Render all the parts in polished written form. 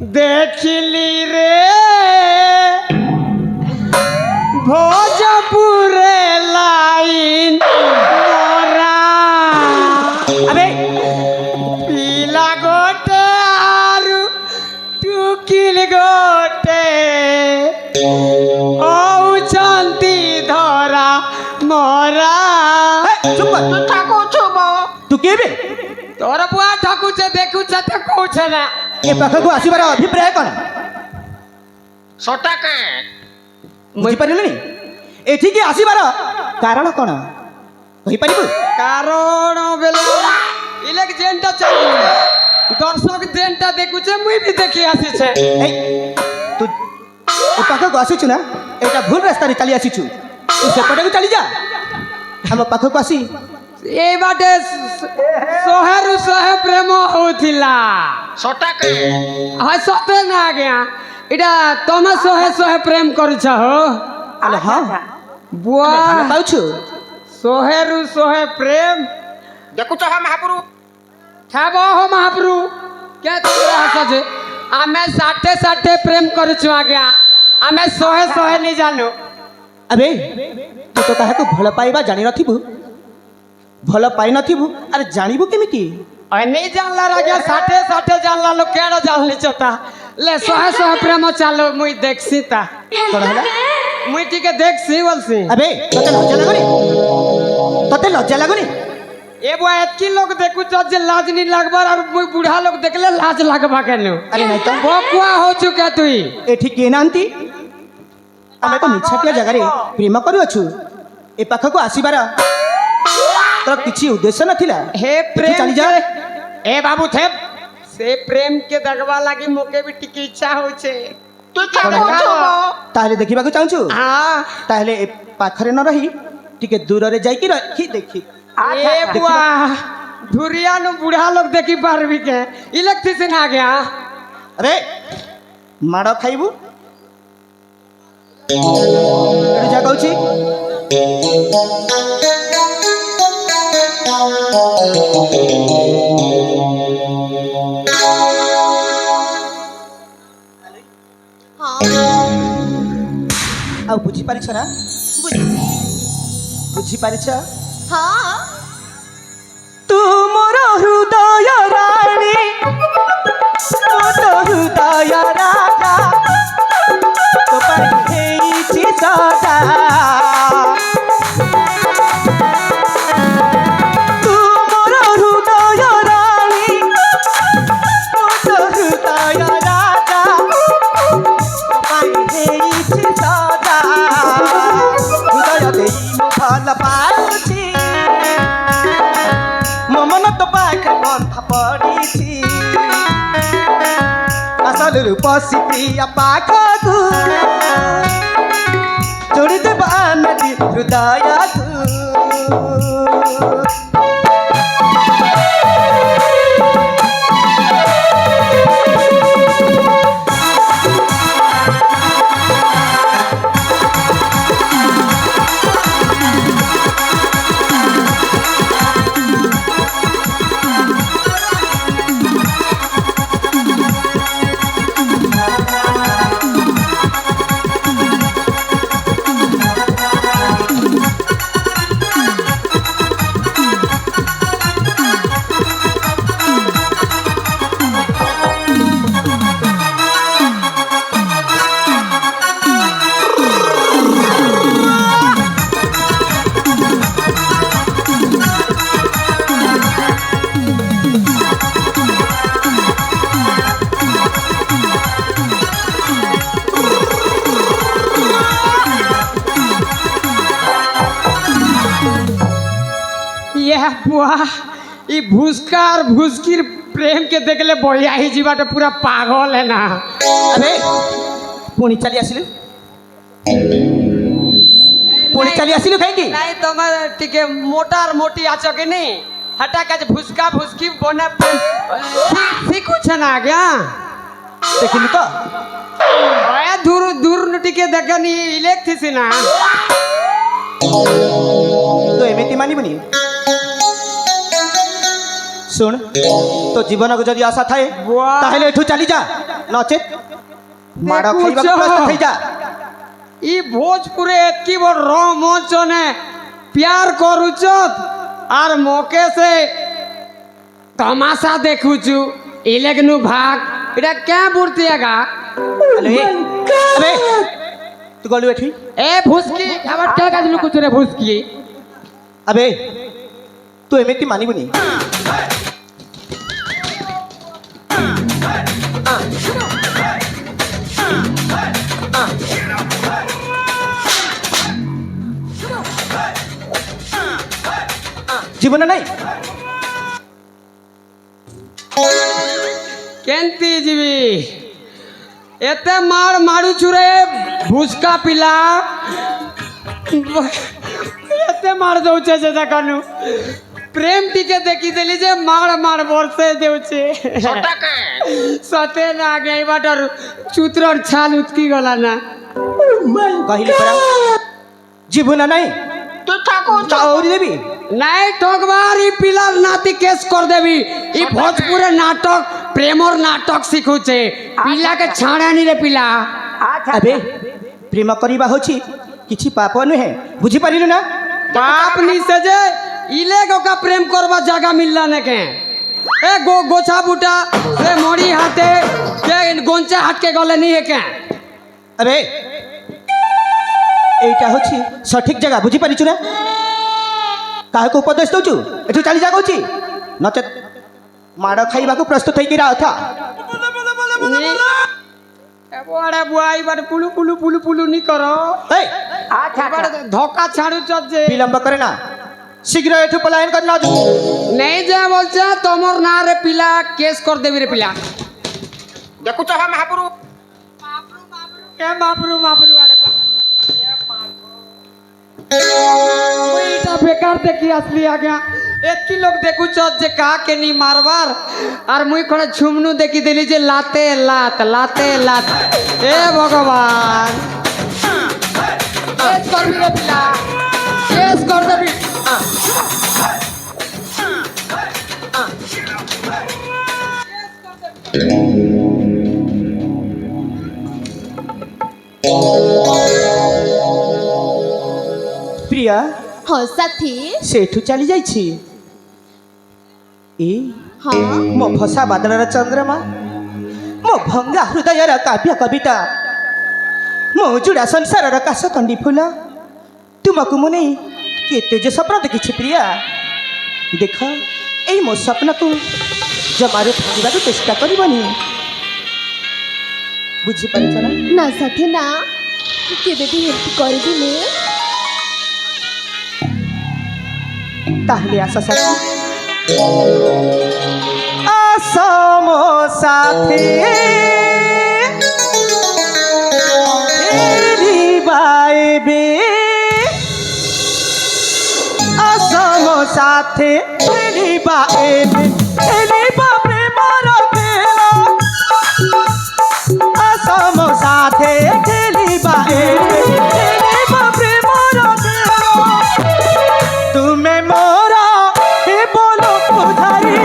देखिली रे भोजपुरे लाइन मोरा अबे पीला गोटे आरु टुकिल गोटे औ चंती धरा मोरा चुप ठाकू छुब तू किए बे तोर बुआ ठाकू से देखू से तो कौछ ना ए पाखକୁ ଆସିବାର ଅଭିପ୍ରାୟ କ'ଣ सटा के ବୁଝିପାରିଲୁନି ଏଠିକି ଆସିବାର କାରଣ କ'ଣ କହିପାରିବୁ कारण बेले इलेक जेंटा चली दर्शक जेंटा देखुचे मुई भी देखि आसी छे এই ତୁ ଏ ପାଖକୁ ଆସିଛୁ ନା ଏଇଟା ଭୁଲ ରାସ୍ତାରେ ଚାଲି ଆସିଛୁ ତୁ ସେପଟକୁ ଚାଲି ଯା ଆମ ପାଖକୁ ଆସି ए बाटे सोहेरु सोहे प्रेम होथिला सटा के हाय सते ना गया इडा तमे सोहे सोहे प्रेम करिछ हो ଆଲେ ହଁ बुआ ଭଲ ପାଉଛୁ सोहेरु सोहे प्रेम देखुच हा महापुरु ठाबो हो महाप्रभु क्या तोरा हसजे आमे साठे साठे प्रेम करिछु आज्ञा आमे सोहे सोहे नहीं जानू अबे तू तो काहाକୁ ଭଲ ପାଇବା ଜାଣି ନଥିବୁ ଭଲ ପାଇ ନଥିବୁ ଆରେ ଜାଣିବୁ କେମିତି और नहीं जानला राजा साठे साठे जानला लो केड़ा जानली चता ले सोहे सोहे प्रेम चालो मुई देखसी ता କ'ଣ ହେଲା मुई ठीक देखसी बोलसी अबे ତତେ ଲଜ୍ଜା ଲାଗୁନି ए बुआ एतकी लोग देखु जे लाज नहीं लगबार और मुई बूढ़ा लोग देखले लाज लगबा केनु अरे नहीं तो बकुआ हो चुका तुई एठी किए नांती ଆମେ ତ ନିଛାଟିଆ ଜାଗାରେ ପ୍ରେମ କରୁଅଛୁ ଏ ପାଖକୁ ଆସିବାର ତୋର କିଛି ଉଦ୍ଦେଶ୍ୟ ନଥିଲା हे ଏଠୁ प्रेम ଚାଲି ଯା के- ए बाबू थे से प्रेम के दगवा लागी मोके भी टिकी इच्छा होछे तू କ'ଣ ठाकू ହେଲା? छुब ତାହେଲେ ଦେଖିବାକୁ ଚାହୁଁଛୁ हां ତାହେଲେ ଏ ପାଖରେ ନ ରହି ଟିକେ ଦୂରରେ ଯାଇକି ରଖି ଦେଖି ए बुआ धुरिया नु बूढ़ा लोग देखी पारबी के इलेक्ट्रिशियन आ गया अरे ମାଡ଼ ଖାଇବୁ ଏଠି ଯା କହୁଛି ଆଉ ବୁଝିପାରିଛ ନା ବୁଝିପାରିଛ ତୁ ମୋର ହୃଦୟ ରାଣୀ ତୁ ତ ହୃଦୟ ରାଜା ତୋ ପାଇଁ ହେଇଛି ସଦା ତୁ ମୋର ହୃଦୟ ରାଣୀ ତୁ ତ ହୃଦୟ ରାଜା ତୋ ପାଇଁ ହେଇଛି ସଦା ହୃଦୟ ଦେଇ ମୁଁ ଭଲ ପାଉଛି ମୋ ମନ ତୋ ପାଖରେ ବନ୍ଧା ପଡ଼ିଛି ଆସଲରୁ ପଶି ପ୍ରିୟା ପାଖକୁ ଯୋଡ଼ିଦେବ ନଦୀ ହୃଦୟକୁ ये बुआ ई भूसकार भूसकीर प्रेम के देखले बढ़िया ही जीवाटे पूरा पागल है ना अरे पुणी चली आसिलु पुणी चली आसिलु कहीं नहीं तुम टिके मोटार मोटी आचो के नहीं हटा के भूसका भूसकी बने सीखू छ ना क्या देखिलु तो ओए दूर दूर टिके देखनी इलेक्ट्रिसी ना तो एमिति मानिबनी सुन तो जीवन को जदि आशा थाए वाह। ताहेले एठू चली जा नचेत माड़ देखू खाइबा छ। प्रस्तुत થઈ જા इ भोजपुरे एतकी बड़ रोमांचने प्यार करूचत आर मौके से तमाशा देखुचु इलेगनु भाग इटा क्या बुरती आगा अरे अबे तू गलु एठी ए भुसकी आবার क्या काजलु कुछ रे भुसकी अबे तू एमिति मानिबुनी जीवन नहीं केंती जीवी एते मार मारू चुरे भुसका पिला एते मार दउचे जे देखनु प्रेम टिके देखी देली जे मार मार बरसे देउचे ছটাকে सते ना गई बाटर चुत्रर छाल उतकी गला ना कहिले परा जीवन नहीं তুই ঠাকুর चाउरी देवी नहीं ठोकबार ई पिला नाती केस कर देबी ई भोजपुरे नाटक प्रेमर नाटक सिखुचे पिला के छाड़ानी रे पिला अबे प्रेम करिबा होछि किछि पाप नुहे बुझी पारिलु ना बाप नी से जे इले का प्रेम करबा जगह मिलला ने के ए गोछा बूटा से मोड़ी हाथे के गोंचा हाथ के गले नहीं है के अबे এইটা হচ্ছে সঠিক জায়গা বুঝি পারিছু না কাহাকে উপদেশ দউছু এঠু চালি যা কହୁছি নচেত মাড় খাইବାକୁ প্রস্তুত হইকি রাথা ए बड़ा बुआई बड़ पुलु पुलु पुलु पुलु नी करो এই बड़ धोखा छाड़ू जे বিলম্ব করে না শীঘ্র এঠু পলায়ন কর না नहीं जा बोलছে तोमर ना रे पिला केस कर देबी रे पिला দেখুছ হা মহাপুরু के बापरू बापरू अरे ওইটা বেকার দেখি আসলি আজ্ঞা এতকি লোক দেখুছ যে কাকে নি মারবার আর মুই কোনে ঝুমনু দেখি দিলি যে লাতে লাত লাতে লাত এ ভগবান কেস করবি রে পিলা কেস কর দেবি প্রিয়া हाँ साथी সেঠু চালি যাইছি এ हाँ ମୋ ଫସା ବାଦଳର ଚନ୍ଦ୍ରମା ମୋ ଭଙ୍ଗା ହୃଦୟର କାବ୍ୟ କବିତା ମୋ ଉଜୁଡ଼ା ସଂସାରର କାଶ ତଣ୍ଡି ଫୁଲ ତୁମକୁ ମୁଁ ନେଇ କେତେ ଯେ ସ୍ୱପ୍ନ ଦେଖିଛି ପ୍ରିୟା ଦେଖ ଏଇ ମୋ ସ୍ୱପ୍ନକୁ ଜମାରୁ ଭାଙ୍ଗିବାକୁ ଚେଷ୍ଟା କରିବନି ବୁଝିପାରିଛ ନା ना साथी ना केबे भी हेल्प कर दिले তাহলে আশা সাথী আশা মো সাথে বাইবে আশা মো সাথে বাইবে প্রেমর খেলা আশা মো সাথে বাইবে প্রেমর খেলা तुम्हें मोरा हे बोलो उधारी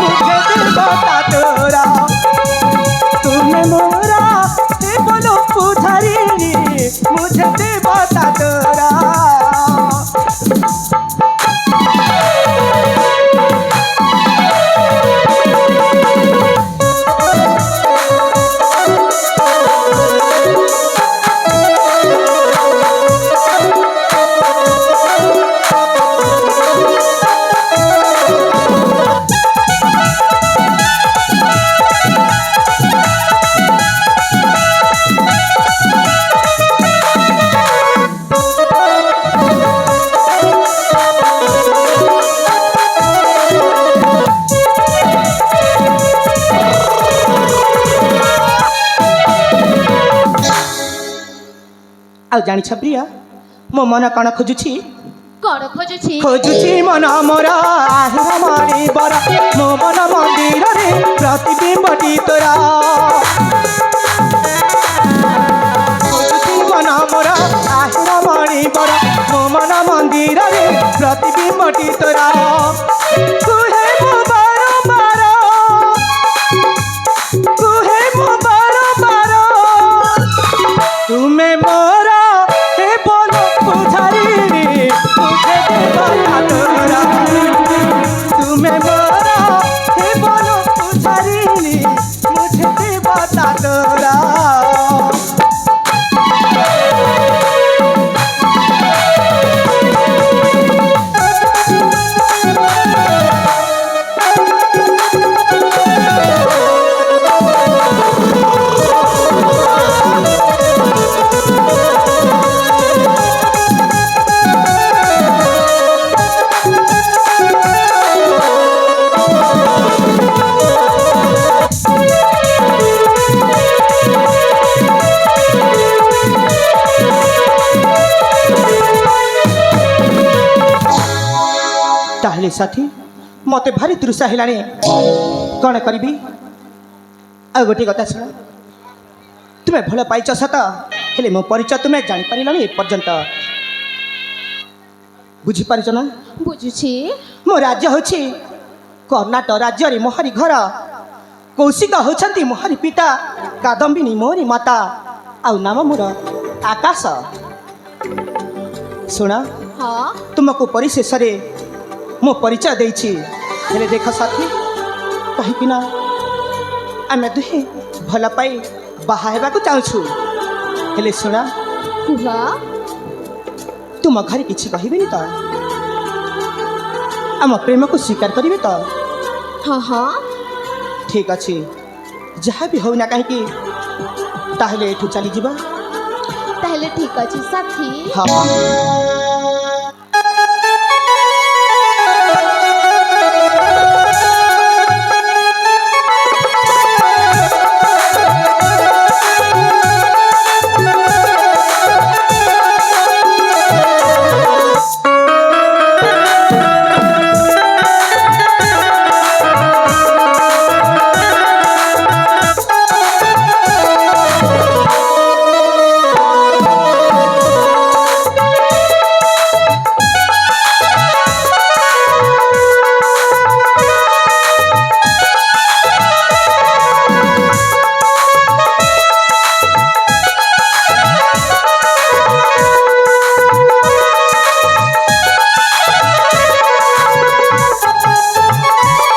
मुझे दिल बता तोरा तुम्हें मोरा हे बोलो उधारी मुझे दिल बता तोरा ଆଉ ଜାଣିଛ ପ୍ରିୟା ମୋ ମନ କ'ଣ ଖୋଜୁଛି कौन खोजुछि ଖୋଜୁଛି ମନ ମୋର ଆହୁର ମଣିବର ମୋ ମନ ମନ୍ଦିରରେ ପ୍ରତିବିମ୍ବଟି ତୋରା ଖୋଜୁଛି ମନ ମୋର ଆହୁର ମଣିବର ମୋ ମନ ମନ୍ଦିରରେ ପ୍ରତିବିମ୍ବଟି ତୋରା କୁହେ ମୋ ବାରମ୍ବାର କୁହେ ମୋ मुझे भी बता तोरा ताहले साथी मते भारी तृषा हेलाणी कौन करी आ गोटे कथा शुण तुम्हें भल पाइच सत हेले मो परिचय तुम्हें जापार एपर्यंत बुझीपार ना बुझुछि मो राज्य हूँ कर्णाटक राज्य रे मोहरी घर कौशिक होती मोहरी पिता कादम्बिनी मोहरी माता आउ नाम मोर आकाश शुण हाँ तुमको परिशेष मो परिचय देछि हेले देख साथी कहीं आम दुहे भल पाई बाहा हेबाकु चाहूँ हेले शुणा कुहा तुम घरे किछि कहबेनि तो आम प्रेम को स्वीकार करिवे तो हाँ हाँ ठीक अच्छे जहाँ भी हो ना कहीं ताहले एठू चली जीवा ताहले ठीक अछि साथी हाँ